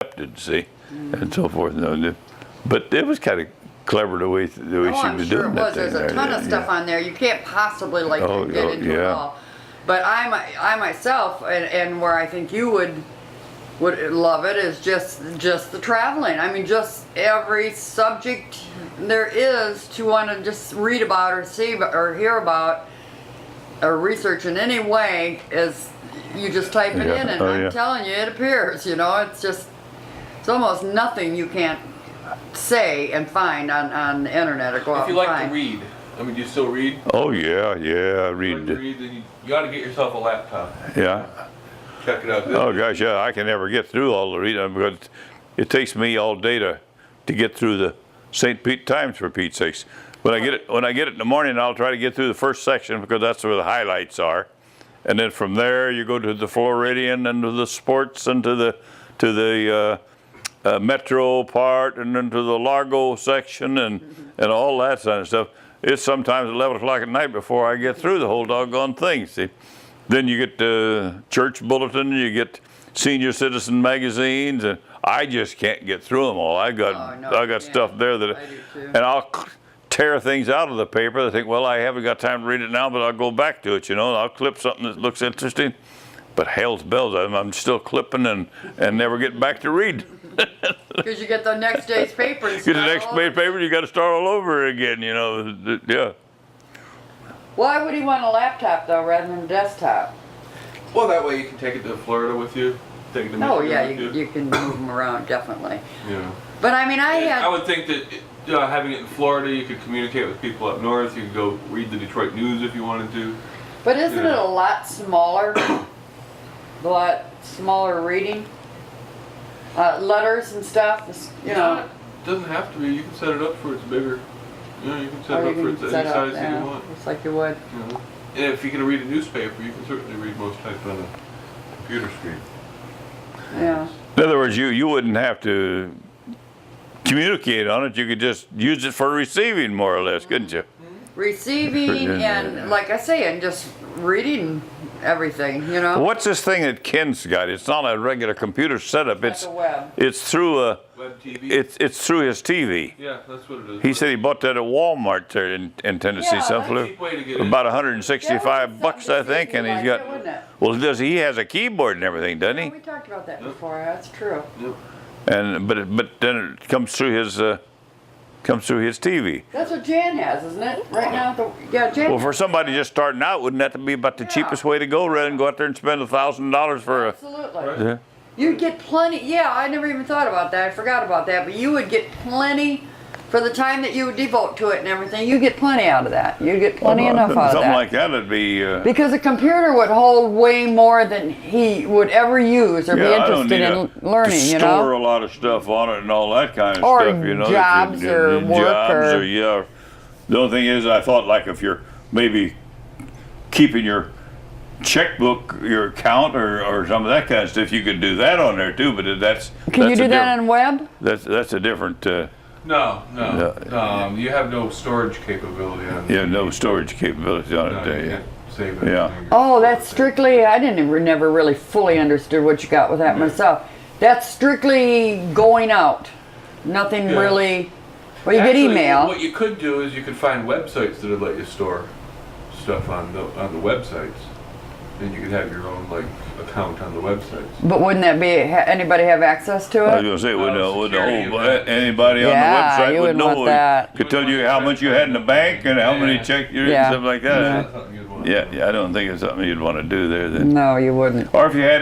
accepted, see, and so forth. But it was kind of clever the way she was doing that thing. There's a ton of stuff on there. You can't possibly get into it all. But I myself, and where I think you would love it, is just the traveling. I mean, just every subject there is to want to just read about or see or hear about or research in any way, is you just type it in, and I'm telling you, it appears. It's almost nothing you can't say and find on the internet or go out and find. If you like to read, I mean, do you still read? Oh yeah, I read. If you like to read, then you got to get yourself a laptop. Yeah. Check it out. Oh gosh, yeah, I can never get through all the reading because it takes me all day to get through the St. Pete Times, for Pete's sakes. When I get it in the morning, I'll try to get through the first section because that's where the highlights are, and then from there you go to the Floridian and to the sports and to the Metro part and then to the Largo section and all that kind of stuff. It's sometimes 11 o'clock at night before I get through the whole doggone thing. See, then you get the church bulletin, you get senior citizen magazines, and I just can't get through them all. I got stuff there that, and I'll tear things out of the paper. I think, well, I haven't got time to read it now, but I'll go back to it. I'll clip something that looks interesting. But hell's bells, I'm still clipping and never get back to read. Because you get the next day's paper. Get the next day's paper, you got to start all over again. Yeah. Why would he want a laptop though, rather than a desktop? Well, that way you can take it to Florida with you. Take it to Michigan with you can move them around, definitely. Yeah. But I mean, I would think that having it in Florida, you could communicate with people up north. You could go read the Detroit News if you wanted to. But isn't it a lot smaller? A lot smaller reading? Letters and stuff, It doesn't have to be. You can set it up for it's bigger. You can set it up for any size that you want. Just like you would. And if you can read a newspaper, you can certainly read most types on a computer screen. Yeah. In other words, you wouldn't have to communicate on it. You could just use it for receiving, more or less, couldn't you? Receiving and, like I say, and just reading everything, What's this thing that Ken's got? It's not a regular computer setup. It's a web. It's through a web TV. It's through his TV. Yeah, that's what it is. He said he bought that at Walmart there in Tennessee, that's about $165, I think, and he's got. Well, he has a keyboard and everything, doesn't he? We talked about that before. That's true. Yep. And but then it comes through his TV. That's what Jan has, isn't it? Right now, Jan. Well, for somebody just starting out, wouldn't that be about the cheapest way to go, rather than go out there and spend $1,000 for Absolutely. Yeah. You'd get plenty. Yeah, I never even thought about that. I forgot about that. But you would get plenty for the time that you would devote to it and everything. You get plenty out of that. You'd get plenty enough out of that. Something like that would be. Because a computer would hold way more than he would ever use or be interested in learning. To store a lot of stuff on it and all that kind of or stuff. Jobs or work yeah. The only thing is, I thought, like, if you're maybe keeping your checkbook, your account, or some of that kind of stuff, you could do that on there too. But that's can you do that on web? That's a different. No. You have no storage capability on it. Yeah, no storage capability on it. You can't save it. Yeah. Oh, that's strictly. I never really fully understood what you got with that myself. That's strictly going out. Nothing really. Well, you get email. What you could do is you could find websites that would let you store stuff on the websites, and you could have your own account on the websites. But wouldn't that be anybody have access to it? I was going to say, would anybody on the website would know that. Could tell you how much you had in the bank and how many checks you and stuff like that. Yeah, I don't think it's something you'd want to do there then. No, you wouldn't. Or if you had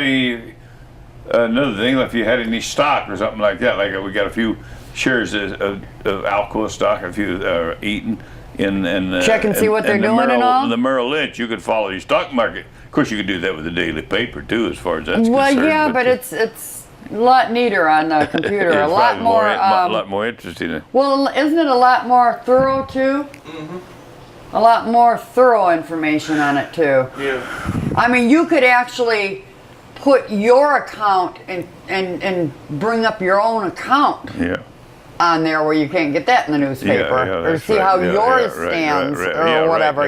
another thing, if you had any stock or something like that, like we got a few shares of Alcoa stock, a few Eaton in check and see what they're doing and all. The Merrill Lynch, you could follow your stock market. Of course, you could do that with the daily paper too, as far as that's concerned. Well, yeah, but it's a lot neater on the computer. a lot more interesting. Well, isn't it a lot more thorough too? Mm-hmm. A lot more thorough information on it too. Yeah. I mean, you could actually put your account and bring up your own account. Yeah. On there where you can't get that in the newspaper, or see how yours stands, or whatever,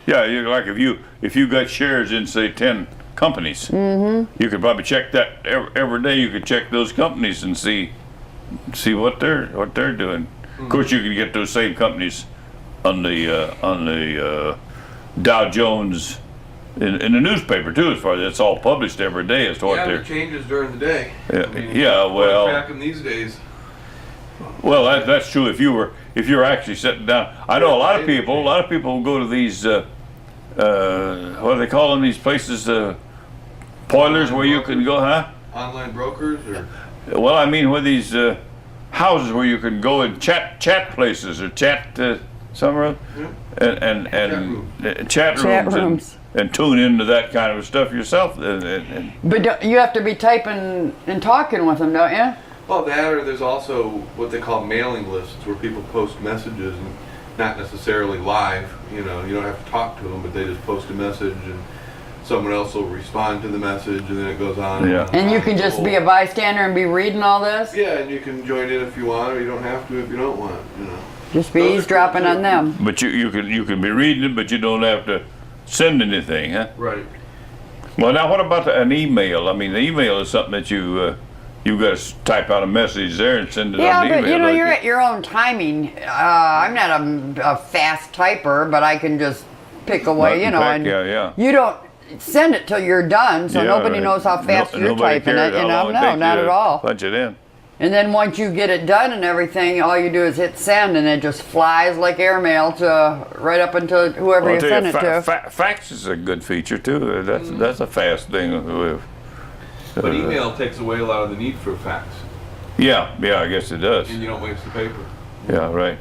Yeah, like if you got shares in, say, 10 companies. You could probably check that every day. You could check those companies and see what they're doing. Of course, you can get those same companies on the Dow Jones in the newspaper too. As far as it's all published every day as to what Yeah, they're. it changes during the day. Yeah, I mean, yeah, well- track 'em these days. Well, that's true. If you're actually sitting down, I know a lot of people. A lot of people will go to these. What do they call them? These places, poilers, where you can go, huh? Online brokers or Well, I mean, where these houses where you can go and chat places or chat somewhere, and chat rooms, and tune into that kind of stuff yourself. But you have to be typing and talking with them, don't you? well, that or there's also what they call mailing lists where people post messages and not necessarily live. You know, you don't have to talk to them, but they just post a message and someone else will respond to the message and then it goes on. Yeah. And you can just be a bystander and be reading all this? Yeah, and you can join in if you want, or you don't have to if you don't want. You know. Just be Those are eavesdropping cool, on too. them. But you can be reading it, but you don't have to send anything, huh? Right. Well, now what about an email? I mean, the email is something that you got to type out a message there and send it Yeah, on the email. but you know, don't you're at your own timing. I'm not a fast typer, but I can just pick away, Button you know, peck, and yeah. you don't send it till you're done, so Yeah, nobody right. knows how fast you're Nobody typing cares it. how You long know, it no, takes not you at to all. Punch it in. And then once you get it done and everything, all you do is hit send, and it just flies like airmail to right up until whoever Well, you I'll send it tell you, to. fax is a good feature too. That's a fast thing. But email takes away a lot of the need for fax, Yeah, I guess it does. and you don't waste the paper. Yeah, right.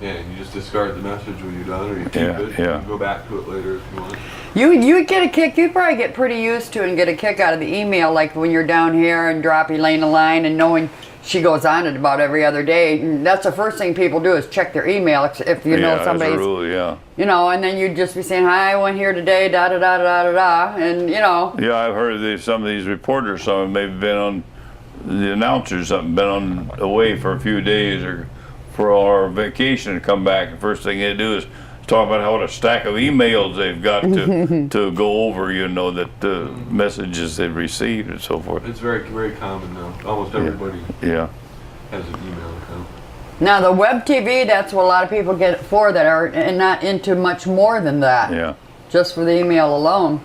Yeah, and you just discard the message when you're done, or you keep Yeah, it. yeah. You go back to it later if you want. You would get a kick. You'd probably get pretty used to and get a kick out of the email, like when you're down here and drop Elaine a line and knowing she goes on it about every other day. And that's the first thing people do is check their email if you know yeah, somebody's, as a rule, yeah. you know, and then you'd just be saying, hi, I went here today, da da da da da da, and you know. Yeah, I've heard that some of these reporters, some of them maybe been on, the announcers, something been on away for a few days or for our vacation and come back. The first thing they do is talk about what a stack of emails they've got to go over, you know, that messages they've received and so forth. It's very, very common now. Almost everybody Yeah. has an email account. Now the web TV, that's what a lot of people get it for that are not into much more than that. Yeah. Just for the email alone.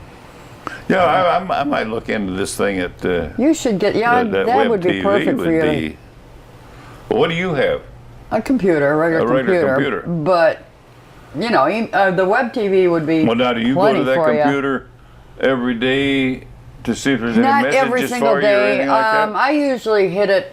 Yeah, I might look into this thing at You should get, yeah, that web would be TV perfect would for you. be. Well, what do you have? A computer, a regular computer. But, you know, the web TV would be Well, now do you go plenty to that for ya. computer every day to see if there's any Not messages every single for you or day. anything like that? I usually hit it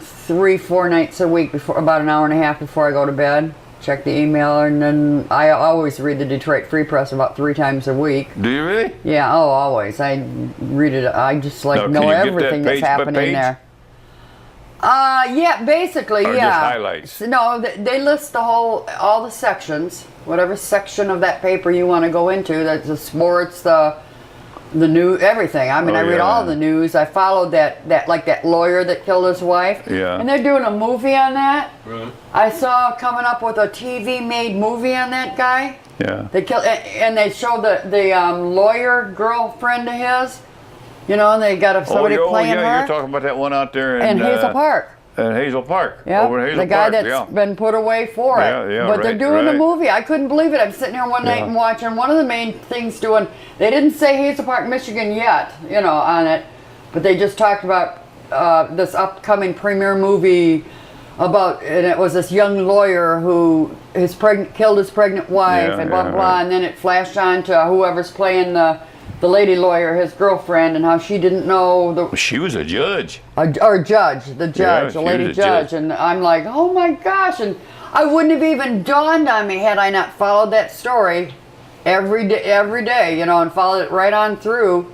3-4 nights a week, before about an hour and a half before I go to bed. Check the email, and then I always read the Detroit Free Press about 3 times a week. Do you really? Yeah, oh, always. I read it. I just Now, can know you get that everything that's page by happening page? there. Yeah, basically, Or yeah. just highlights? No, they list all the sections, whatever section of that paper you want to go into. That's the sports, the news, everything. I mean, Oh, I read yeah. all the news. I followed that lawyer that killed his wife. Yeah. And they're doing a movie on that. Right. I saw coming up with a TV-made movie on that guy. Yeah. They killed, and they showed the lawyer girlfriend of his. You know, and they got somebody playing yeah, her. you're talking about that one out there in Hazel Park. In Hazel Park. Yeah, Over in Hazel the guy Park, that's yeah. been put away for it. Yeah, but they're right, doing right. a movie. I couldn't believe it. I'm sitting here one night Yeah. and watching one of the main things doing. They didn't say Hazel Park, Michigan yet, you know, on it, but they just talked about this upcoming premiere movie about, and it was this young lawyer who killed his pregnant wife, Yeah, and blah yeah, blah, right. and then it flashed on to whoever's playing the lady lawyer, his girlfriend, and how she didn't know She was a judge. or judge, the judge, she the lady was a judge. and I'm like, oh my gosh, and I wouldn't have even dawned on me had I not followed that story every day, you know, and followed it right on through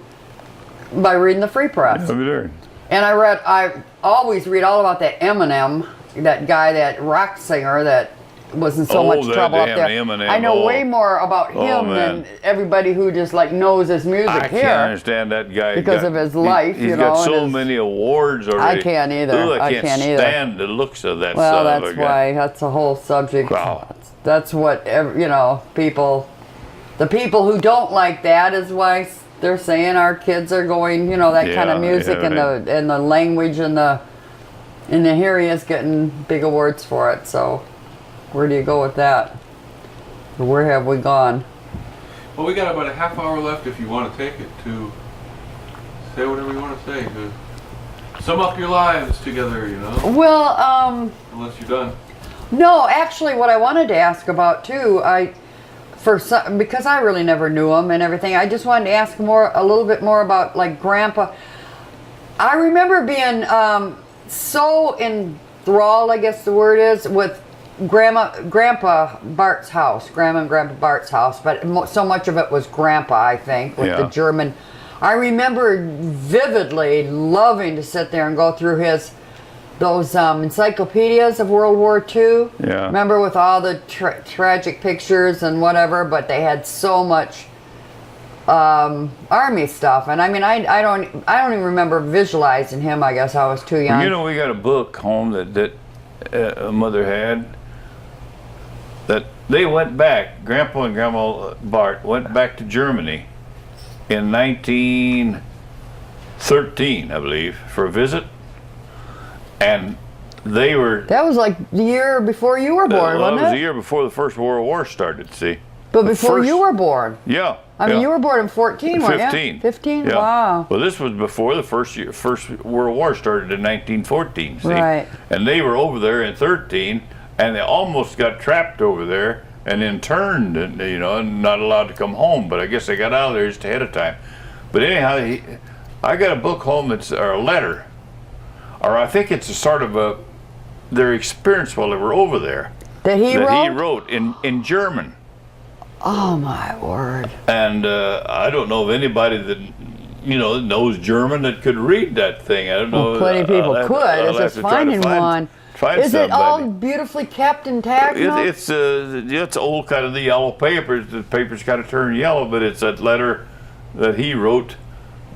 by reading the Free Press. Over there. And I always read all about that Eminem, that guy, that rock singer that was in so Oh, much that trouble up damn there. Eminem, I know oh. way more about him man. than everybody who just like knows his music I here. can't understand that guy. Because of his life, He's you got know, and so his- many awards already. can't either. Ooh, I I can't can't either. stand the looks of that Well, son of that's a guy. why, that's a whole subject. Wow. That's what, you know, the people who don't like that is why they're saying our kids are going, you know, that kind Yeah, of music yeah, and the language and the here he is getting big awards for it. So where do you go with that? Or where have we gone? Well, we got about a half hour left if you want to take it to say whatever you want to say. To sum up your lives together, you know. Well, Unless you're done. no, actually, what I wanted to ask about too, because I really never knew him and everything, I just wanted to ask a little bit more about like Grandpa. I remember being so enthralled, I guess the word is, with Grandpa Bart's house, Grandma and Grandpa Bart's house, but so much of it was Grandpa, I think, with the German. I remember vividly loving to sit there and go through those encyclopedias of World War II. Yeah. Remember, with all the tragic pictures and whatever, but they had so much army stuff, and I mean, I don't even remember visualizing him. I guess I was too young. You know, we got a book home that Mother had. That they went back. Grandpa and Grandma Bart went back to Germany in 1913, I believe, for a visit, and they were. That was like the year before you were born, well, wasn't it was it? the year before the First World War started. See. But before you were born. Yeah. I mean, you were born in 14, weren't you? 15. 15? Yeah. Wow. Well, this was before the First World War started in 1914, see? Right. And they were over there in 13, and they almost got trapped over there and then turned, and, you know, and not allowed to come home. But I guess they got out of there just ahead of time. But anyhow, I got a book home or a letter, or I think it's a sort of their experience while they were over there. That he wrote in German. Oh my word! And I don't know of anybody that knows German that could read that thing. I don't know. Plenty of people could. It's just finding one. Is it all beautifully kept intact? It's old, kind of the yellow papers. The papers kind of turn yellow, but it's that letter that he wrote,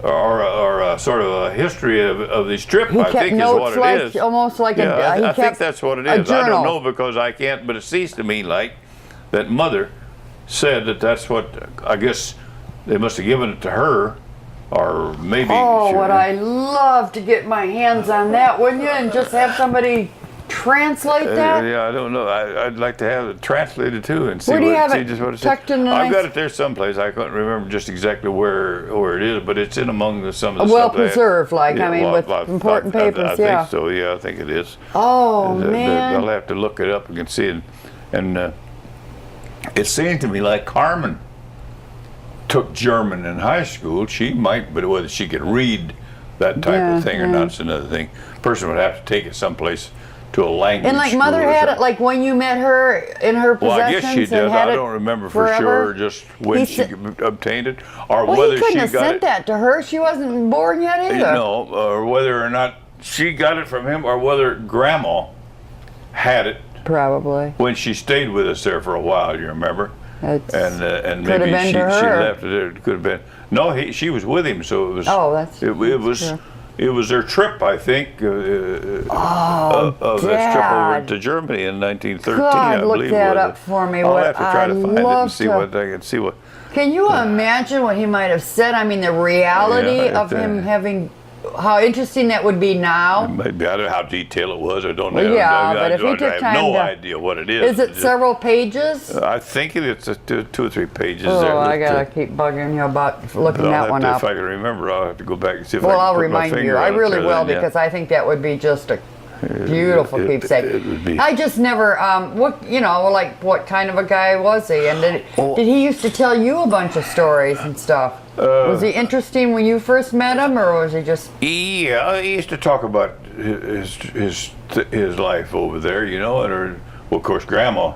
or a sort of a history of his trip. I think is what it is. Almost like I think that's what it is. Journal. I don't know because I can't, but it seems to me like that Mother said that's what, I guess they must have given it to her, or maybe. Oh, would I love to get my hands on that, wouldn't you? And just have somebody translate that? Yeah, I don't know. I'd like to have it translated too and see Where do you have just what it it tucked says. in the I've got nice- it there someplace. I couldn't remember just exactly where it is, but it's in among some of the Well stuff that preserved, like, I mean, with important papers, I yeah. think so. Yeah, I think it is. Oh, man. I'll have to look it up and see it. And it seemed to me like Carmen took German in high school. She might, but whether she could read that type of thing or not is another thing. Person would have to take it someplace to a language And like school Mother or had it, something. like when you met her in her Well, possessions. I guess she and did. had I it don't remember for forever. sure just when He she said- obtained it, or Well, whether he couldn't she have got sent it. that to her. She wasn't born yet either. No, or whether or not she got it from him, or whether Grandma had it Probably. when she stayed with us there for a while. You remember? It's- And could maybe have been she to her. left it there. It could have been. No, she was with him, so it was. Oh, that's It was. true. It was their trip, I think, of that trip over Dad. to Germany in 1913. God, I look believe that was up it. for me. I'll What have to try to I'd find it love and see to- what I can see what. Can you imagine what he might have said? I mean, the reality Yeah, of him having, how interesting that would be now. Maybe I don't know how detailed it was. I don't know. Well, yeah, but if he took I time have no to- idea what it is. Is it several pages? I think it's two or three pages Oh, there. I gotta keep bugging you about looking I'll that have one to, up. if I can remember, I'll have to go back and see if I Well, can I'll put my remind finger you. I on it really there will, then, yeah. because I think that would be just a beautiful keepsake. It would be. I just never, what kind of a guy was he? And did he used to tell you a bunch of stories and stuff? Was he interesting when you first met him, or was he just? Yeah, he used to talk about his life over there, and well, of course, Grandma,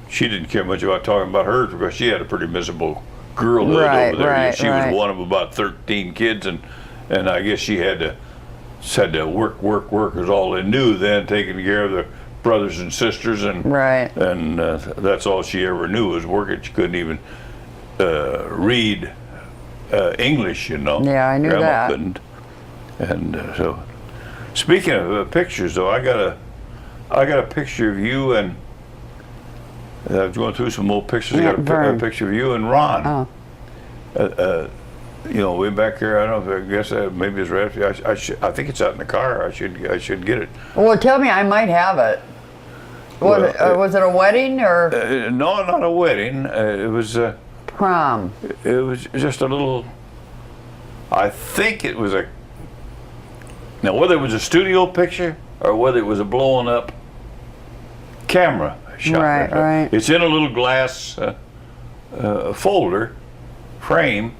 she didn't care much about talking about hers because she had a pretty miserable girl that lived over there. She was one of about 13 kids, and I guess she had to work is all they knew then, taking care of the brothers and sisters, and that's all she ever knew was working. She couldn't even read English, Yeah, I knew Grandma that. couldn't. And so, speaking of pictures, though, I got a picture of you, and I was going through some old pictures. I got a picture of you and Ron. Oh. you know, way back here. I don't know. I guess maybe it's right. I think it's out in the car. I should get it. Well, tell me, I might have it. Was it a wedding or No, not a wedding. It was. prom? It was just a little. I think it was a. Now, whether it was a studio picture or whether it was a blowing up camera shot. Right, right. It's in a little glass folder frame.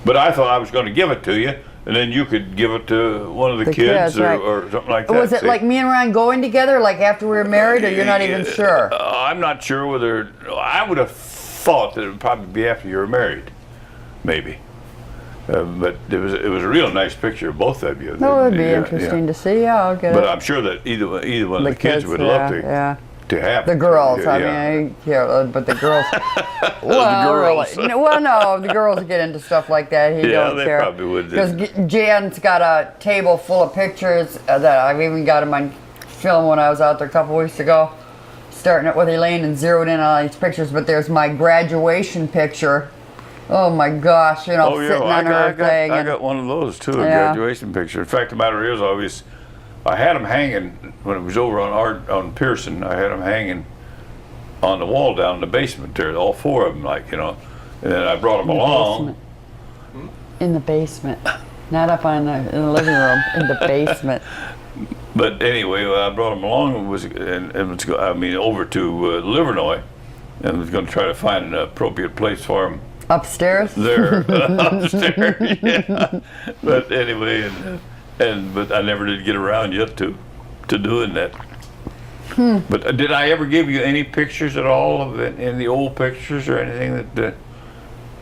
But I thought I was going to give it to you, and then you could give it to one of the kids right. or something like that. Was it like me and Ron going together, like after we were married, or you're not even sure? I'm not sure whether. I would have thought that it would probably be after you were married, maybe. But it was a real nice picture of both of you. That would be interesting to see. Yeah, I'll get it. But I'm sure that either one of the kids would love to have the it. girls. Yeah, I mean, but the girls. Well, girls. Really, well, no, the girls get into stuff like that. He don't they care. probably would. Because Jan's got a table full of pictures that I've even got in my film when I was out there a couple weeks ago, starting it with Elaine and zeroed in on all these pictures. But there's my graduation picture. Oh my gosh, sitting on her thing. I got one of those too, a graduation picture. In fact, the matter is, I had them hanging when it was over on Pearson. I had them hanging on the wall down in the basement there, all four of them, and then I brought them along. In the basement, not up in the living room, in the basement. But anyway, I brought them along over to Livernois, and was going to try to find an appropriate place for them. Upstairs? There, upstairs, yeah. But anyway, but I never did get around yet to doing that. But did I ever give you any pictures at all of it, in the old pictures or anything that?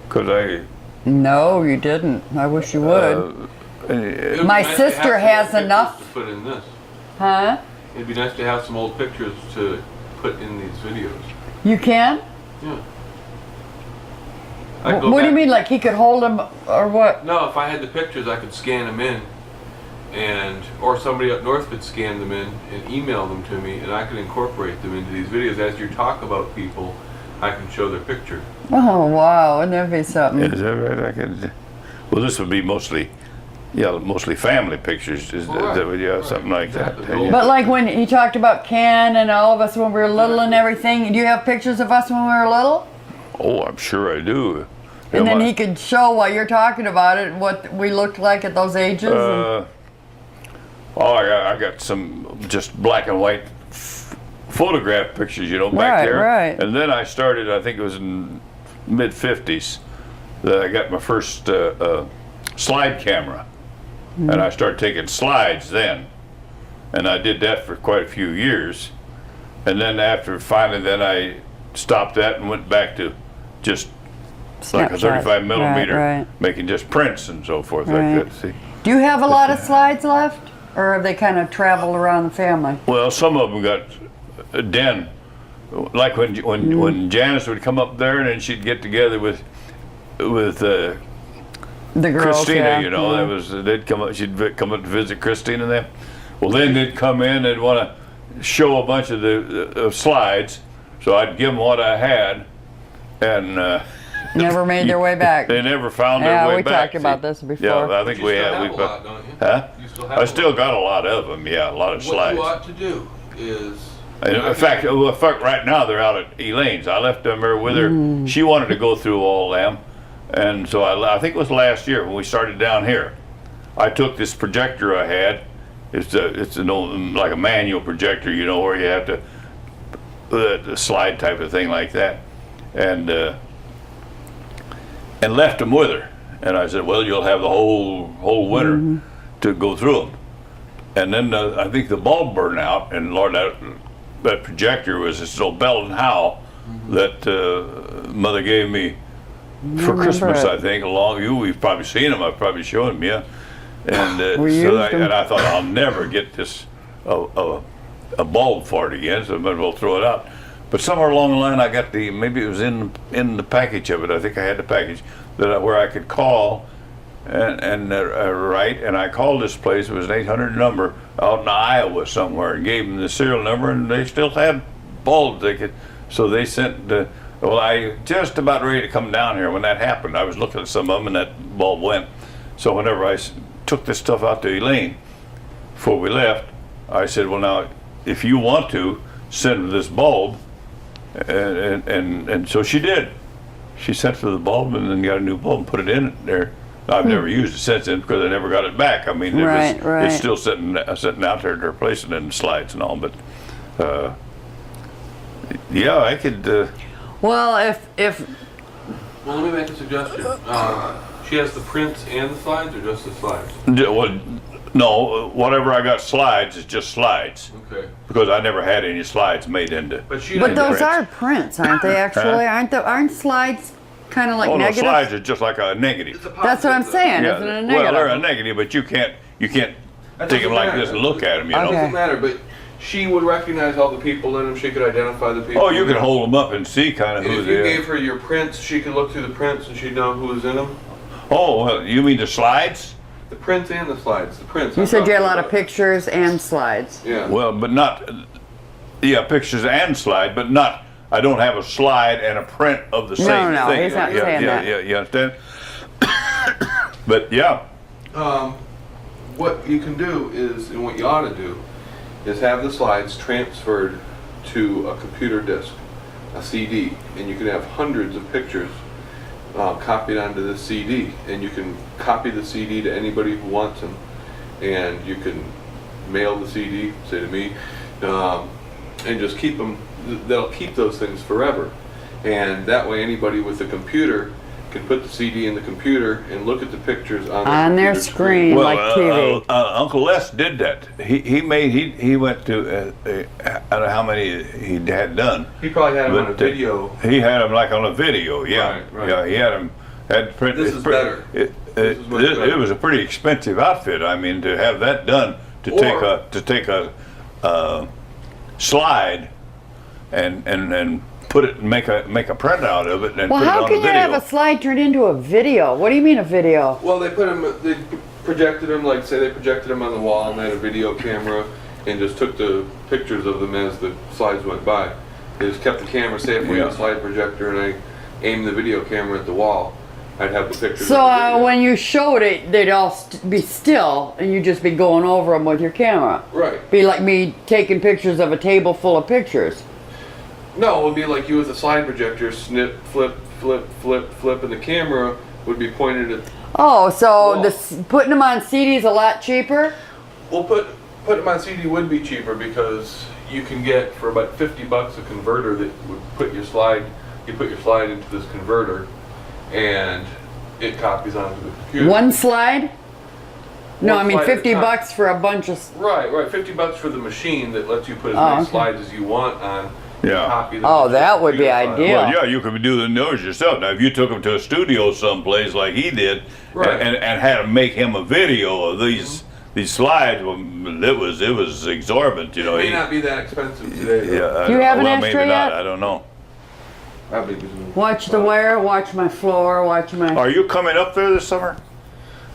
Because No, you didn't. I wish you would. My sister has enough to put in this. Huh? It'd be nice to have some old pictures to put in these videos. You can? Yeah. What do you mean, like he could hold them or what? No, if I had the pictures, I could scan them in, or somebody up north could scan them in and email them to me, and I could incorporate them into these videos. As you talk about people, I can show their picture. Oh wow, wouldn't that be something? Is that right? Well, this would be mostly family pictures. Something like that. But like when he talked about Ken and all of us when we were little and everything, do you have pictures of us when we were little? Oh, I'm sure I do. And then he could show while you're talking about it what we looked like at those ages. I got some just black and white photograph pictures, back there. Right. And then I started. I think it was in mid-50s that I got my first slide camera, and I started taking slides then, and I did that for quite a few years, and then then I stopped that and went back to just like a 35 millimeter, making just prints and so forth like that. See? Do you have a lot of slides left, or have they kind of traveled around the family? Well, some of them got a den. Like when Janice would come up there and then she'd get together with the girls, Christina, that was they'd come up. She'd come up to visit Christina and them. Well, then they'd come in and want to show a bunch of the slides. So I'd give them what I had, and never made their way back. They never found their way back. Yeah, we talked about this before. Yeah, I think we have. You still have a lot, don't you? Huh? You still have I still got a lot of them. Yeah, a lot of slides. What you ought to do is. In fact, right now they're out at Elaine's. I left them there with her. She wanted to go through all them, and so I think it was last year when we started down here. I took this projector I had. It's an old, like a manual projector, where you have to the slide type of thing like that, and left them with her. And I said, well, you'll have the whole winter to go through them. And then I think the bulb burned out, and Lord, that projector was this old Bell and Howell that Mother gave me for Christmas, I think. We've probably seen them. I've probably shown them, yeah. And I thought I'll never get this a bulb for it again, so I might as well throw it out. But somewhere along the line, I got maybe it was in the package of it. I think I had the package where I could call and write. And I called this place. It was an 800 number out in Iowa somewhere, and gave them the serial number, and they still had bulbs. So they sent Well, I just about ready to come down here when that happened. I was looking at some of them and that bulb went. So whenever I took this stuff out to Elaine before we left, I said, well, now, if you want to, send her this bulb. And so she did. She sent her the bulb and then got a new bulb and put it in there. I've never used it since then because I never got it back. I mean, it's still sitting out there to replace it in slides and all. But yeah, I could. Well, if Well, let me make a suggestion. She has the prints and the slides, or just the slides? Well, no, whatever I got slides is just slides. Okay. Because I never had any slides made into. But she. but those prints. are prints, aren't they? Actually, aren't slides kind of like Oh no, negative? slides are just like a negative. It's a That's what I'm positive, saying. Yeah, Isn't it a well, negative? they're a negative, but you can't That take them doesn't like matter. this and look at them. You It know. Okay. doesn't matter, but she would recognize all the people in them. She could identify the people. Oh, you can hold them up and see kind of And who if you they gave are. her your prints, she could look through the prints and she'd know who was in them. Oh, well, you mean the slides? The prints and the slides. The prints. You I'm said you had a talking lot of about. pictures and slides. Yeah. Well, but not. Yeah, pictures and slide, but not. I don't have a slide and a print of the same no, thing. he's not yeah, saying yeah, that. Yeah, you understand? But yeah, What you can do is, and what you ought to do, is have the slides transferred to a computer disk, a CD, and you can have hundreds of pictures copied onto this CD, and you can copy the CD to anybody who wants them, and you can mail the CD, say to me, and just keep them. They'll keep those things forever, and that way anybody with a computer can put the CD in the computer and look at the pictures on their computer screen. well, Like TV. Uncle Les did that. He went to I don't know how many he had done. He probably had them on a But, video. He had them like on a video. Yeah, Right. yeah. He had them. Had print. This it's is pretty- better. This is much It better. was a pretty expensive outfit. I mean, to have that done, to take a slide and put it and make a printout of it and Well, put it how on can the you video. have a slide turned into a video? What do you mean a video? Well, they projected them, like say they projected them on the wall and they had a video camera and just took the pictures of them as the slides went by. They just kept the camera, say if we had a Yeah. slide projector and I aimed the video camera at the wall, I'd have the pictures So of the video. when you showed it, they'd all be still, and you'd just be going over them with your camera. Right. Be like me taking pictures of a table full of pictures. No, it would be like you with a slide projector, snip, flip, flip, flip, flip, and the camera would be pointed at. Oh, so Well- putting them on CDs a lot cheaper? Well, put them on CD would be cheaper because you can get for about $50 a converter that would put your slide. You put your slide into this converter, and it copies onto the computer. One slide? No, One I mean slide at a 50 time. bucks for a bunch of. Right. $50 for the machine that lets you put as Oh, many okay. slides as you want on. and Yeah. Copy them Oh, to the that would be computer file. ideal. Well, yeah, you could be doing those yourself. Now, if you took him to a studio someplace like he did, Right. and had him make him a video of these slides, well, it was exorbitant, you know. It may He- not be that expensive today. yeah, though. I Do you don't- have an well, ashtray maybe not. yet? I don't know. Probably isn't. Watch the wire, watch my floor, watch my. Are you coming up there this summer?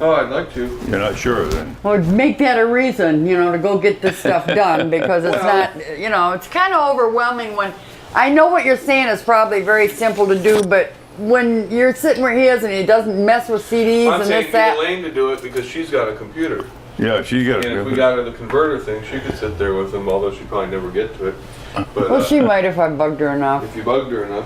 Oh, I'd like to. You're not sure then. Well, make that a reason, to go get this stuff done because it's Well- not, it's kind of overwhelming when. I know what you're saying is probably very simple to do, but when you're sitting where he is and he doesn't mess with CDs I'm and saying this, get that. Elaine to do it because she's got a computer. Yeah, she got And if we got her the converter thing, she could sit there with him, although she'd probably never get to it. But Well, she might if I bugged her enough. if you bugged her enough.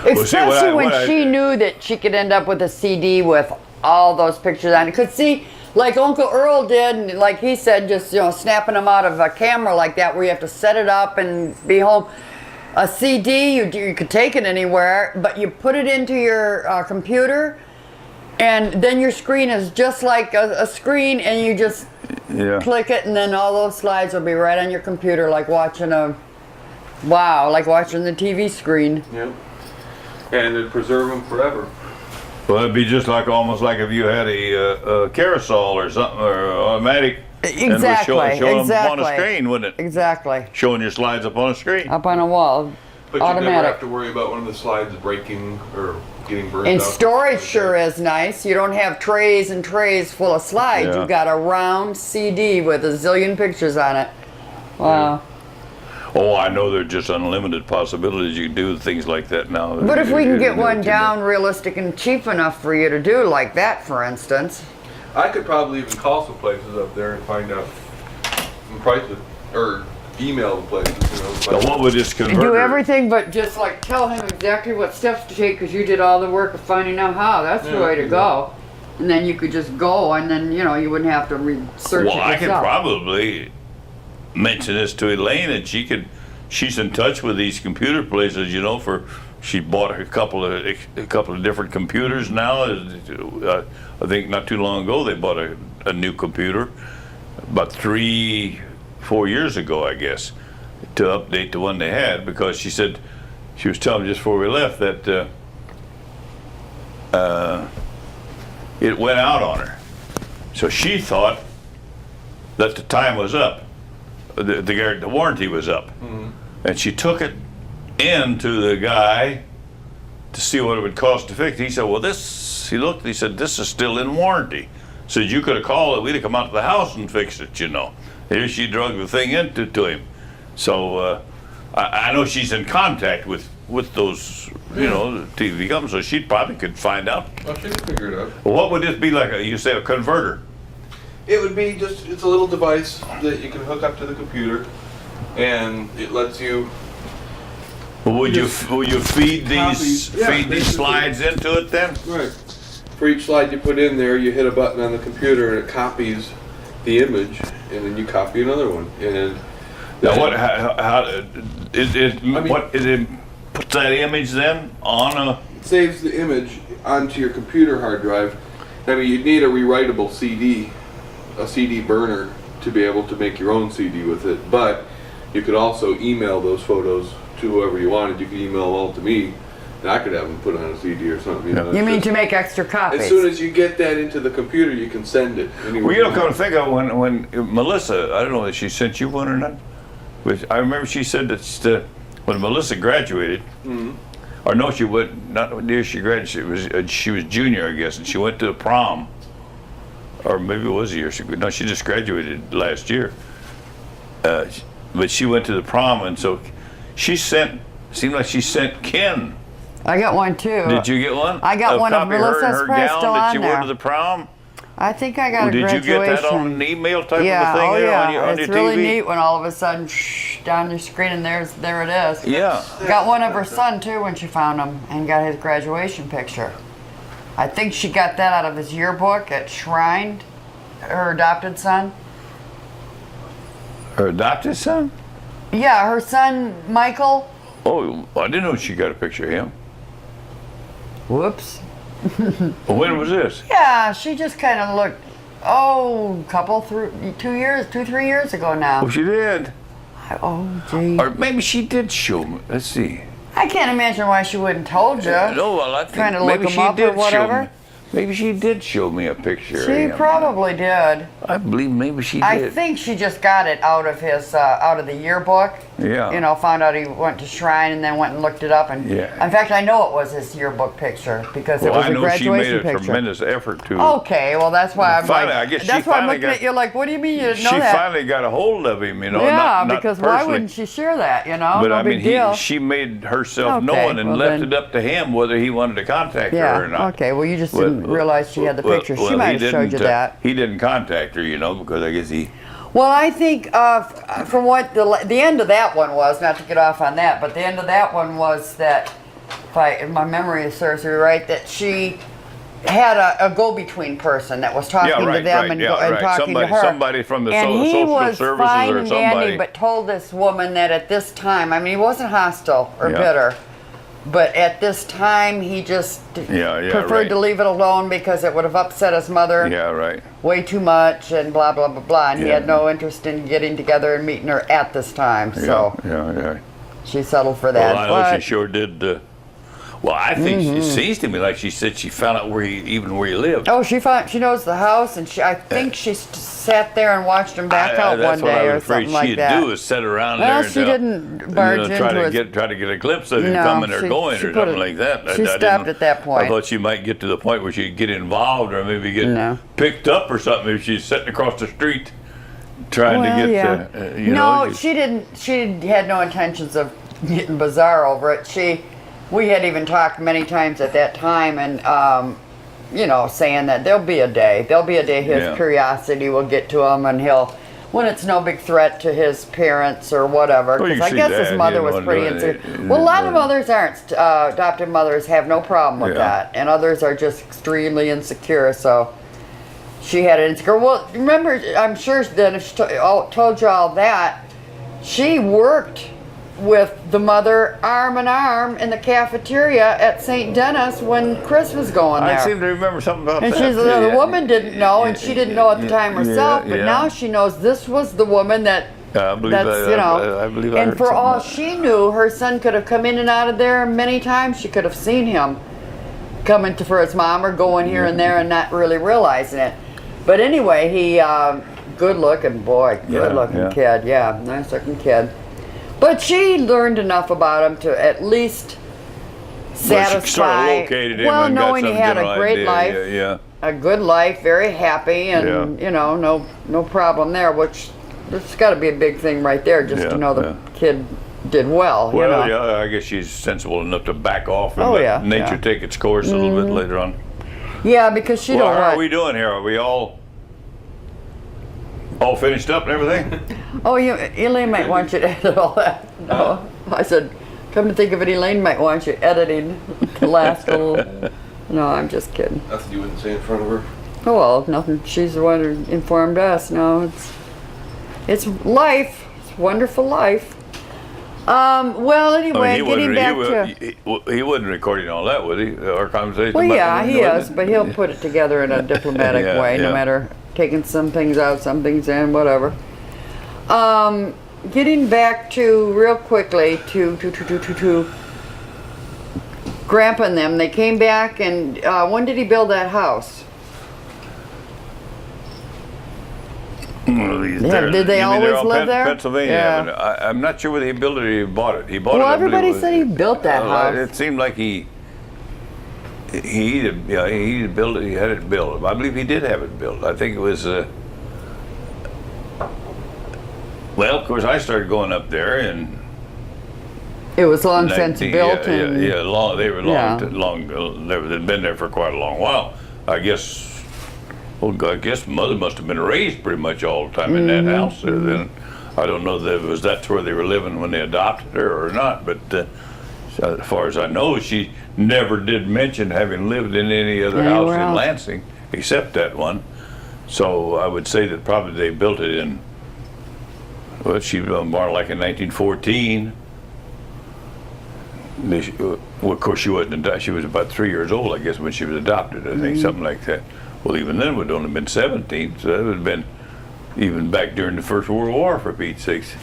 see, Especially when what I- she knew that she could end up with a CD with all those pictures on it. Because see, like Uncle Earl did, and like he said, just snapping them out of a camera like that, where you have to set it up and be home. A CD, you could take it anywhere, but you put it into your computer, and then your screen is just like a screen, and you just Yeah. click it, and then all those slides will be right on your computer, like watching like watching the TV screen. Yeah. And it'd preserve them forever. Well, it'd be just like almost like if you had a carousel or something or automatic. Exactly, And was showing them on a exactly. screen, wouldn't it? Exactly. Showing your slides up on a screen. Up on a wall. But you never Automatic. have to worry about one of the slides breaking or getting burnt And out. storage sure is nice. You don't have trays and trays full of slides. Yeah. You got a round CD with a zillion pictures on it. Wow. Oh, I know there's just unlimited possibilities. You can do things like that now. But if we can get one down realistic and cheap enough for you to do, like that, for instance. I could probably even call some places up there and find out some prices, or email the places, you know. Now, what would this And converter? do everything but just like tell him exactly what steps to take because you did all the work of finding out how. That's the way to go. And then you could just go and then, you know, you wouldn't have to research Well, it I could yourself. probably mention this to Elaine, and she's in touch with these computer places, you know, she bought a couple of different computers now. I think not too long ago they bought a new computer, about 3-4 years ago, I guess, to update the one they had, because she said, she was telling me just before we left that it went out on her. So she thought that the time was up, the warranty was up. And she took it in to the guy to see what it would cost to fix it. He said, well, he looked, he said, this is still in warranty. Said, you could have called it, we'd have come out to the house and fixed it, you know. Here she drug the thing into to him. So I know she's in contact with those, you know, TV companies, so she probably could find out. Well, she can figure it out. Well, what would this be like, you say a converter? It would be just, it's a little device that you can hook up to the computer, and it lets you. Well, will you feed these Copies. Yeah, basically. slides into it then? Right. For each slide you put in there, you hit a button on the computer and it copies the image, and then you copy another one. And Now what? It puts that image then on a. it saves the image onto your computer hard drive. I mean, you'd need a rewritable CD, a CD burner, to be able to make your own CD with it. But you could also email those photos to whoever you wanted. You could email them all to me, and I could have them put on a CD or something. You know, You it's mean just- to make extra copies? as soon as you get that into the computer, you can send it anywhere. Well, you know, come to think of it, when Melissa, I don't know if she sent you one or not, but I remember she said that when Melissa graduated, or no, she went, not the year she graduated, she was junior, I guess, and she went to the prom, or maybe it was a year no, she just graduated last year. But she went to the prom, and so seemed like she sent Ken. I got one too. Did you get one? I got A one of copy her Melissa's and her probably gown still that on she wore there. to the prom? I think I got a Did you graduation. get that on an email type Yeah, of a thing oh there yeah. on your It's really TV? neat when all of a sudden, down your screen, and there it is. Yeah. Got one of her son too when she found him, and got his graduation picture. I think she got that out of his yearbook at Shrine, her adopted son. Her adopted son? Yeah, her son Michael. Oh, I didn't know she got a picture of him. Whoops. Well, when was this? Yeah, she just kind of looked. Couple through 3 years ago now. Oh, she did. Oh, gee. Or maybe she did show me. Let's see. I can't imagine why she wouldn't told you. No, well, I think Trying to maybe look she him up did or whatever. show me. Maybe she did show me a picture of She him. probably did. I believe maybe she did. I think she just got it out of his out of the yearbook. Yeah. You know, found out he went to Shrine and then went and looked it up. And Yeah. in fact, I know it was his yearbook picture because it Well, was I a know she graduation made a picture. tremendous effort to. Okay, well that's why I'm Finally, like, I guess she that's why I'm finally looking got- at you like, what do you mean you didn't She know that? finally got a hold of him, you know. Yeah, not because personally. why wouldn't she share that? You know, But no I mean, big deal. she made herself Okay, known and well left then- it up to him whether he wanted to contact her or not. Yeah. Okay. Well, you just Well, didn't realize she had the well, picture. well, She might he have showed you didn't, that. He didn't contact her, you know, because I guess he. Well, I think from what the end of that one was, not to get off on that, but the end of that one was that, if my memory serves me right, that she had a go-between person that was talking Yeah, right, to them right, and, yeah, and right. talking Somebody- to her. somebody from the and he social was services fine or and somebody. dandy, but told this woman that at this time, I mean, he wasn't hostile or Yeah. bitter, but at this time he just Yeah, preferred right. to leave it alone because it would have upset his mother Yeah, right. way too much and blah blah blah blah, and he Yeah. had no interest in getting together and meeting her at this time, so Yeah. she settled for that. Well, I know But- she sure did. Well, I think it seems to me like she said she found out where he lived. oh, she knows the house, and I think she sat there and watched him back out That's one what I day was or afraid something like she'd that. do is sit around Well, there. she and, didn't barge try into to it. try to get a glimpse of him No, coming or she- going she or put something it- like that. she I stopped didn't- at that point. I thought she might get to the point where she'd get involved or maybe get No. picked up or something if she's sitting across the street trying to get yeah. you No, know. she didn't. She had no intentions of getting bizarre over it. We had even talked many times at that time, and you know, saying that there'll be a day. There'll be a day his Yeah. curiosity will get to him, and when it's no big threat to his parents or whatever. Well, you Because I see guess that, his mother you was know, pretty doing insecure. it, Well, a lot of doing it. mothers aren't. Adopted mothers have no problem with Yeah. that, and others are just extremely insecure. So. She had an insecure. Well, remember, I'm sure that if she told you all that, she worked with the mother arm in arm in the cafeteria at St. Dennis when Chris was going there. I seem to remember something about And that. she's the woman didn't know, and she didn't know at the time herself. But yeah. now she knows this was the woman that. I believe That's that, you know. I believe I and heard for all something she knew, her son could have come in and out of there many times. She could have seen him coming for his mom or going here and there and not really realizing it. But anyway, he, good looking boy, good looking kid, yeah, nice looking kid. But she learned enough about him to at least satisfy. She sort of located him well, and got knowing he some had a general great idea, life, yeah. a good life, very happy, and you know, no problem there. Which there's got to be a big thing right there, just to know the kid did well. Well, you know? yeah, I guess she's sensible enough to back off and Oh, let yeah, nature yeah. take its course a little bit later on. Yeah, because she Well, don't how want. are we doing here? Are we all finished up and everything? Oh, Elaine might want you to edit all that. No, I said, come to think of it, Elaine might want you editing the last little. No, I'm just kidding. Nothing you wouldn't say in front of her. Oh well, nothing. She's the one who informed us. No, it's life. It's wonderful life. Well, anyway, getting back to. He wasn't recording all that, was he? Our conversation. Well, about yeah, it, he wasn't is, it? but he'll put it together in a diplomatic Yeah, way, no yeah. matter taking some things out, some things in, whatever. Getting back to real quickly to Grandpa and them. They came back, and when did he build that house? Did they always live there? Pennsylvania. Yeah. I'm not sure whether he built it or he bought it. He bought it. Well, I believe everybody it was- said he built that house. It seemed like he either built it. He had it built. I believe he did have it built. I think it was. Well, of course, I started going up there and. It was long since built. Long. They were Yeah. long. They'd been there for quite a long while. I guess. Well, I guess mother must have been raised pretty much all the time in that house. Then I don't know that that's where they were living when they adopted her or not. But as far as I know, she never did mention having lived in any other house Anywhere in else. Lansing except that one. So I would say that probably they built it in. Well, she was born like in 1914. Well, of course, she wasn't. She was about 3 years old, I guess, when she was adopted. I think something like that. Well, even then, it would only been 17, so that would have been even back during the First World War, for Pete's sakes.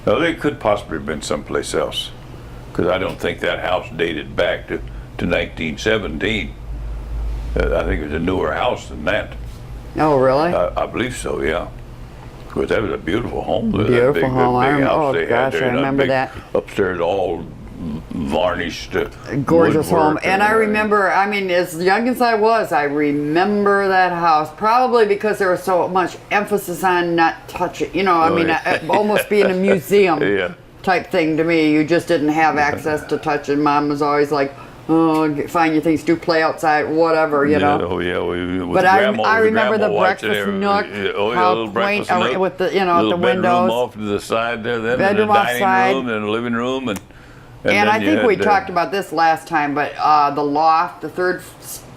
Now, they could possibly have been someplace else, because I don't think that house dated back to 1917. I think it was a newer house than that. Oh, really? I believe so, yeah. Of course, that was a beautiful home. Beautiful that big, home. Big house Oh, they had gosh, there, I and that remember big that. Upstairs, all varnished. Gorgeous home. woodwork And I remember, I mean, as young as I was, I remember that house. Probably because there was so much emphasis on not touching, you know, I mean, almost being a museum Yeah. type thing to me. You just didn't have access to touch it. Mom was always like, oh, find your things, do play outside, whatever, you know. Oh yeah, But I remember the breakfast nook, how little quaint, breakfast nook, with the, you know, little the windows. bedroom off to the side there, then Bedroom and a dining outside. room and a living room, and And I then you think we had, talked about this last time, but the loft, the third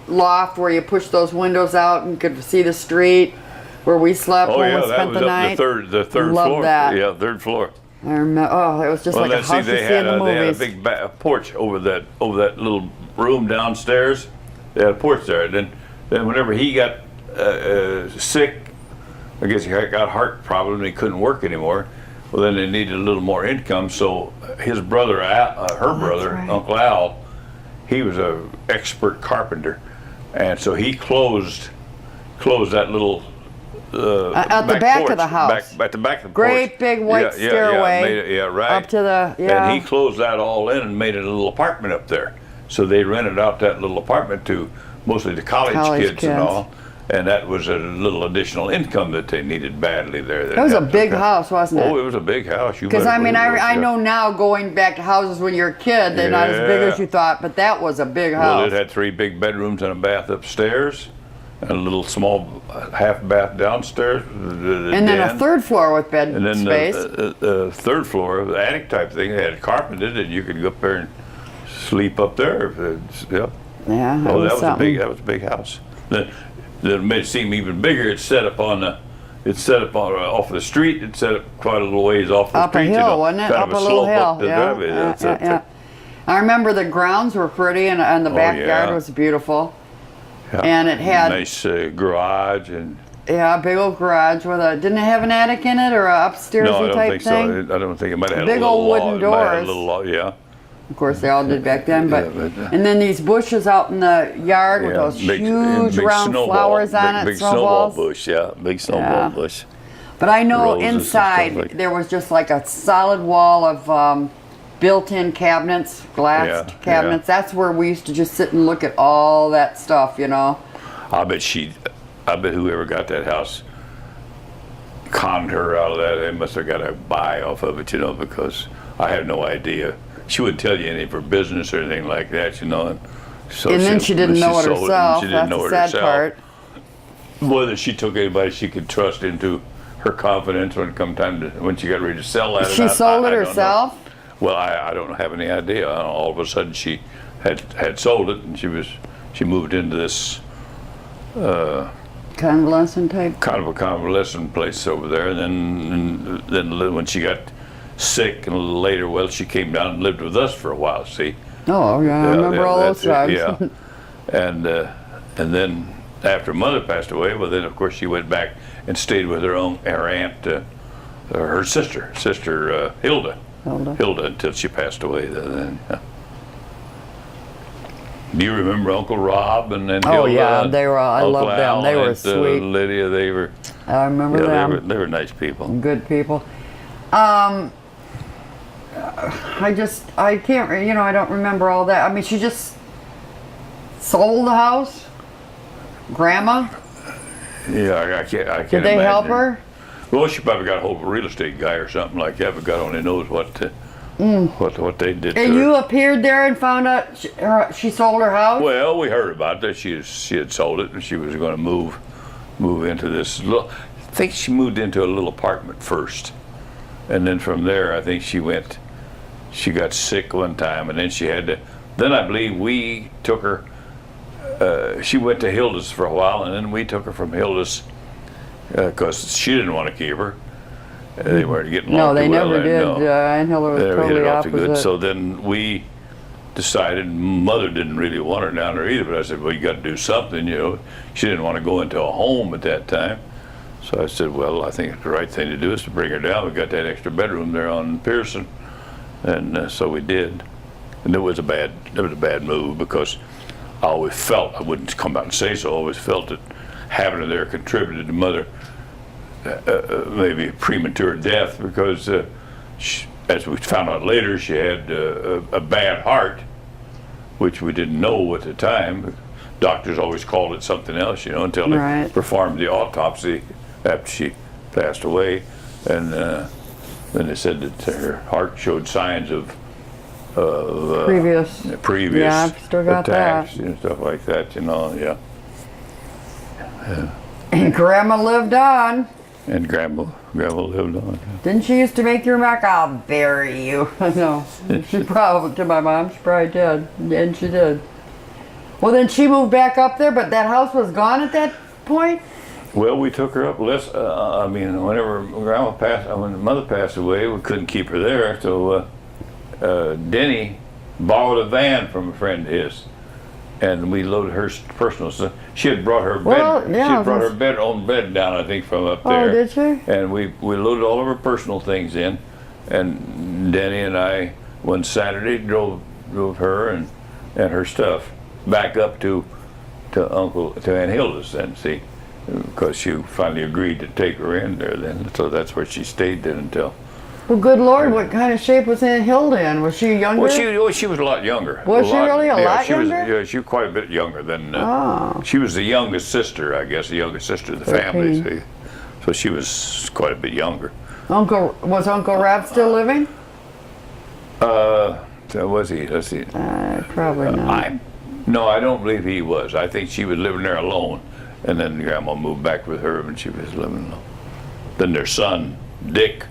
loft where you push those windows out and could see the street where we slept Oh when yeah, we that spent was the up night. the third Love floor. that. Yeah, third floor. I remember, oh, it was just like a then, house you see in the they had a movies. big porch over that little room downstairs. They had a porch there. And then whenever he got sick, I guess he got heart problem and he couldn't work anymore. Well, then they needed a little more income, so his brother, her brother, right. Uncle Al, he was a expert carpenter, and so he closed that little at the back porch, of the house. At the back of the Great porch. big white stairway made it, right. up to the, And he closed that all in and made it a little apartment up there. So they rented out that little apartment to mostly the college kids and all. And that was a little additional income that they needed badly there. It was a big house, wasn't it? Oh, it was a big house. Because I mean, I know now going back to houses when you're a kid, they're not as big as you thought, but that was a big house. Well, it had 3 big bedrooms and a bath upstairs, and a little small half bath downstairs. And then a 3rd floor with bed and then space. the 3rd floor, the attic type thing, they had carpeted, and you could go up there and sleep up there. Yep. Yeah, that Oh, was something. that was a big house. That made it seem even bigger. It's set up on off the street. It's set up quite a little ways off the Up street. a hill, wasn't it? Kind Up of a little slope hill. up the driveway. Yeah. I remember the grounds were pretty, and the backyard yeah. was beautiful. Yeah. And it had nice garage and. Yeah, a big old garage with a. Didn't it have an attic in it or a upstairsy No, I don't type think thing? so. I don't think it might have had Big a little old wooden log. It might have had a doors. little log, yeah. Of course, they all did back then, but Yeah, and then these bushes out in the yard with Yeah, those big- huge big round snowball- flowers on it, Big snowball snowballs. bush, yeah, big snowball Yeah. bush. But I know Roses and stuff inside like- there was just like a solid wall of built-in cabinets, glassed Yeah, cabinets. That's where we used to just sit and look at all that stuff, you know. I bet whoever got that house conned her out of that. They must have got a buy off of it, you know, because I have no idea. She wouldn't tell you any of her business or anything like that, you know. So And then she didn't know it sold and herself. she didn't That's know the it sad herself. part. Whether she took anybody she could trust into her confidence when she got ready to sell that. or She not, sold I it don't know. herself? Well, I don't have any idea. All of a sudden she had sold it, and she moved into this Convalescent type. kind of a convalescent place over there. And then when she got sick and a little later, well, she came down and lived with us for a while. See. Oh, yeah, I remember all those times. Yeah, and then after Mother passed away, well, then of course she went back and stayed with her aunt, her sister Hilda. Hilda until she passed away. Then. Yeah. Do you remember Uncle Rob and then Oh, Hilda? yeah, they were. I Uncle loved them. They Al were and, sweet. Lydia, they were. I remember Yeah, them. they were nice people. Good people. I can't, I don't remember all that. I mean, she just sold the house? Grandma? Yeah, I can't. Did they help imagine. her? Well, she probably got a hold of a real estate guy or something like that, but God only knows what they did to And her. you appeared there and found out she sold her house? Well, we heard about that. She had sold it, and she was going to move into this little. I think she moved into a little apartment first, and then from there, I think she went. She got sick one time, and then she had to. Then I believe we took her. She went to Hilda's for a while, and then we took her from Hilda's because she didn't want to keep her. They weren't getting along No, they too well never then, did. no. Aunt Hiller was They never hit totally it off too good. opposite. So then we decided, Mother didn't really want her down there either, but I said, well, you got to do something, you know. She didn't want to go into a home at that time. So I said, well, I think the right thing to do is to bring her down. We got that extra bedroom there on Pearson, and so we did. And it was a bad move because I always felt, I wouldn't come out and say so, I always felt that having her there contributed to Mother maybe premature death because as we found out later, she had a bad heart, which we didn't know at the time. Doctors always called it something else, you know, until they performed the autopsy after she passed away, and then they said that her heart showed signs of previous yeah, I've still got attacks that. and stuff like that, you know, yeah. And Grandma lived on. And Grandma lived on. Didn't she used to make you remark, I'll bury you? No. She probably, to my mom, she probably did. And she did. Well, then she moved back up there, but that house was gone at that point? Well, we took her up. Whenever when Mother passed away, we couldn't keep her there. So Denny borrowed a van from a friend of his, and we loaded her personal stuff. She had brought her own bed down, I think, from up there. Oh, did she? And we loaded all of her personal things in, and Denny and I one Saturday drove her and her stuff back up to Aunt Hilda's then, see, because she finally agreed to take her in there then. So that's where she stayed then until Well, good Lord, what kind of shape was Aunt Hilda in? Was she younger? Well, she was a lot younger. Was she really a lot she younger? Was, yeah, she was quite a bit younger than. Oh. She was the youngest sister, I guess, the youngest sister of the 13. family. See? So she was quite a bit younger. Was Uncle Rab still living? So was he? Let's see. Probably not. No, I don't believe he was. I think she was living there alone, and then Grandma moved back with her when she was living alone. Then their son, Dick,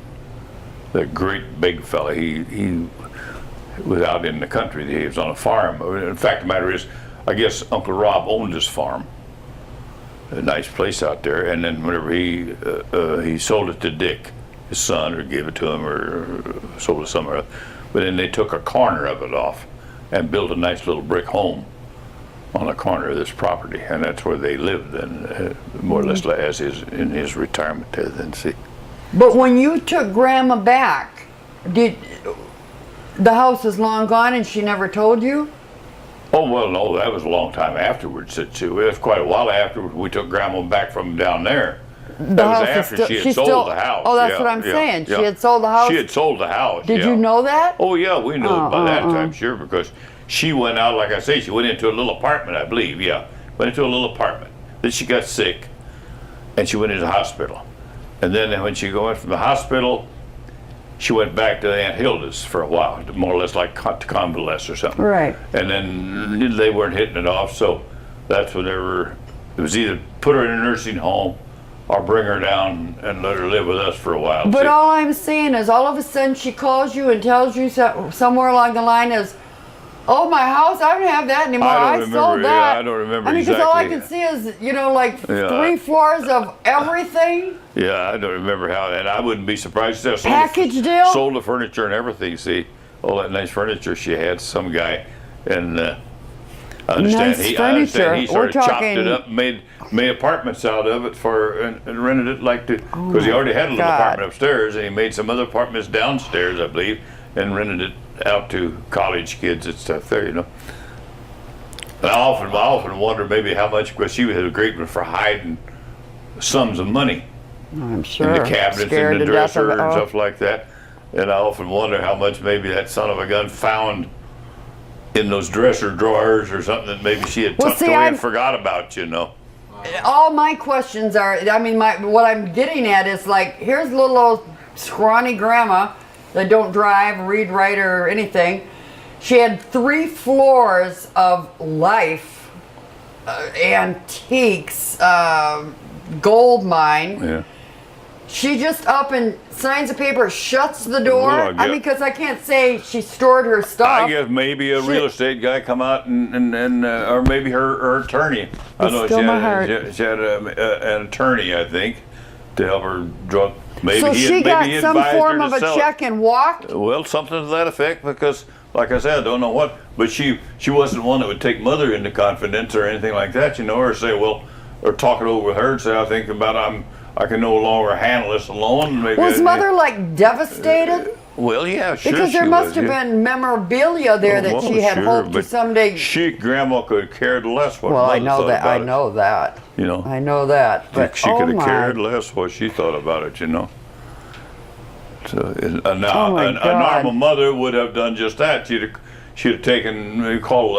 the great big fella, he was out in the country. He was on a farm. In fact, the matter is, I guess Uncle Rob owned this farm, a nice place out there. And then whenever he sold it to Dick, his son, or gave it to him, or sold it somewhere. But then they took a corner of it off and built a nice little brick home on the corner of this property, and that's where they lived then, more or less as in his retirement there then. See. But when you took Grandma back, did the house was long gone and she never told you? Oh, well, no, that was a long time afterwards. It was quite a while after we took Grandma back from down there. That was after she had sold the house. Oh, that's what I'm saying. She had sold the house? She had sold the house, Did you know that? Oh, yeah, we knew it by that time, sure, because she went out, like I say, she went into a little apartment, I believe, went into a little apartment. Then she got sick, and she went into the hospital. And then when she went from the hospital, she went back to Aunt Hilda's for a while, more or less like to convalesce or something. Right. And then they weren't hitting it off, so that's whenever it was either put her in a nursing home or bring her down and let her live with us for a while. But all I'm saying is all of a sudden she calls you and tells you somewhere along the line is, oh, my house, I don't have that anymore. I sold that. Yeah, I don't remember because exactly. all I can see is, 3 floors of everything. Yeah, I don't remember how, and I wouldn't be surprised. Package deal? Sold the furniture and everything, see. All that nice furniture she had, some guy, and I understand he sort of chopped it up and made apartments out of it and rented it because he already had a little apartment upstairs, and he made some other apartments downstairs, I believe, and rented it out to college kids and stuff there, And I often wonder maybe how much, because she was a great one for hiding sums of money. I'm sure. In the cabinets and the dresser and stuff like that. And I often wonder how much maybe that son of a gun found in those dresser drawers or something that maybe she had tucked away and forgot about, All my questions are, what I'm getting at is here's little old scrawny grandma that don't drive, read, write, or anything. She had 3 floors of life, antiques, gold mine. Yeah. She just up and signs a paper, shuts the door. Well, because I can't say she stored her stuff. I guess maybe a real estate guy come out and or maybe her attorney. I know she had an attorney, I think, to help her draw. Maybe so she got some form of a check and walked? Well, something to that effect, because, like I said, I don't know what, but she wasn't one that would take Mother into confidence or anything like that, or say, or talk it over with her and say, I can no longer handle this alone. Maybe was Mother devastated? Well, yeah, sure. Because there must have been memorabilia there that she had hoped to someday. Grandma could have cared less what Well, Mother thought about it. I know that. I know that. But she could have cared less what she thought about it, So a normal mother would have done just that. She'd have taken, called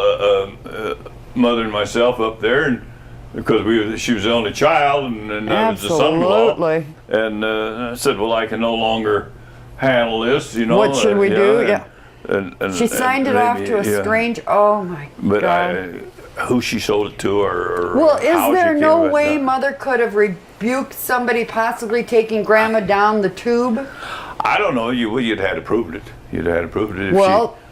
Mother and myself up there, and because she was the only child, and I was the son-in-law, and I said, well, I can no longer handle this, What should we do? Yeah. And she signed it off to a strange. Oh my God! But who she sold it to, or well, is how there she no came way about Mother could have rebuked somebody possibly taking Grandma down the tube? I don't know. You'd had to prove it. You'd had to prove it.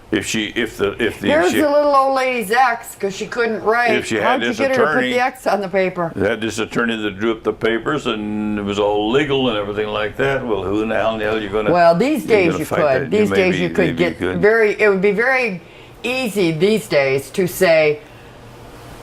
Here's the little old lady's ex, because she couldn't write. If she had How'd you get her to put the X on the paper? Had this attorney that drew up the papers, and it was all legal and everything like that. Well, who in the hell are you going to? Well, these days you could. These days you could get it would be very easy these days to say,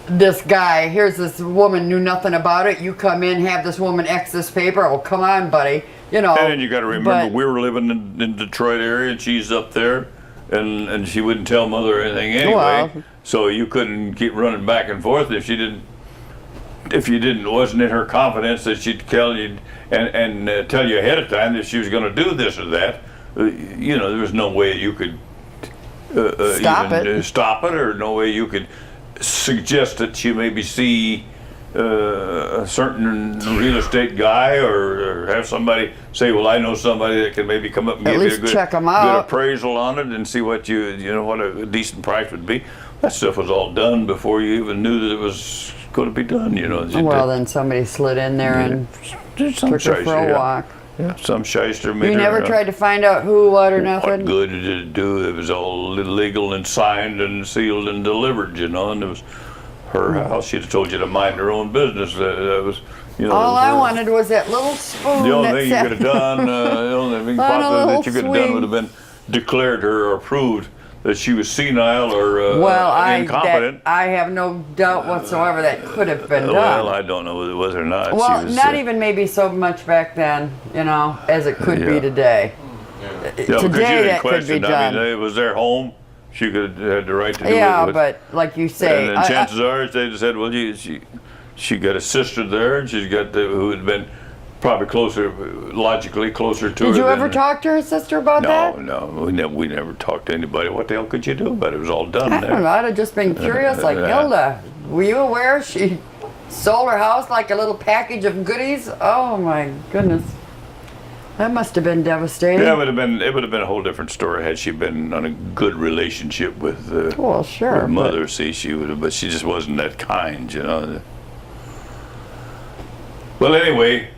this guy, here's this woman, knew nothing about it. You come in, have this woman X this paper. Oh, come on, buddy. And then you got to remember, we were living in Detroit area, and she's up there. And she wouldn't tell Mother anything anyway, so you couldn't keep running back and forth if you wasn't in her confidence that she'd tell you and tell you ahead of time that she was going to do this or that. you know, there was no way you could Stop it. stop it, or no way you could suggest that you maybe see a certain real estate guy, or have somebody say, well, I know somebody that can maybe come up and At give you a least good, check 'em good out. appraisal on it and see what you know, what a decent price would be. That stuff was all done before you even knew that it was going to be done, you know. Well, then somebody slid in there and Some took her for a walk. Yeah, some shyster made You her, never tried to find out who, what, or what nothing? good did it do? It was all legal and signed and sealed and delivered, you know, and it was her house. She'd have told you to mind her own business. That was, you know. All it was I her- wanted was that little spoon. The only that thing you said- could have done, the only thing On a possible little that you could have done swing. would have been declared her or proved that she was senile or Well, incompetent. I have no doubt whatsoever that could have been done. Well, I don't know whether it was or not. Well, she was, not even maybe so much back then, you know, as it could be Yeah. today. Yeah, because you Today didn't that could be question. I mean, done. it was their home. She could have had the right to do Yeah, it. with- but like you say, and then chances are, they just said, well, she got a sister there, and she's got who had been probably closer, logically closer to her. did you ever than- talk to her sister about that? No, we never talked to anybody. What the hell could you do about it? It was all done I there. don't know. I'd have just been curious. Like, Hilda, were you aware she sold her house like a little package of goodies? Oh my goodness, that must have been devastating. Yeah, it would have been a whole different story had she been on a good relationship with Well, sure. her mother. See, she would have, but she just wasn't that kind, you know. Well, anyway,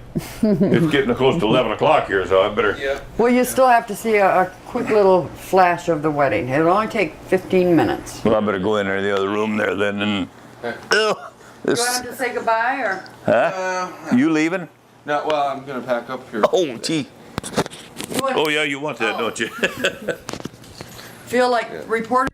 it's getting close to 11 o'clock here, so I better. Yeah. Well, you still have to see a quick little flash of the wedding. It'll only take 15 minutes. Well, I better go in there, the other room there, then. And You want him to say goodbye, or? huh? You leaving? No, well, I'm gonna pack up here. Oh, gee. You want Oh, yeah, you want that, don't you? feel like reporter?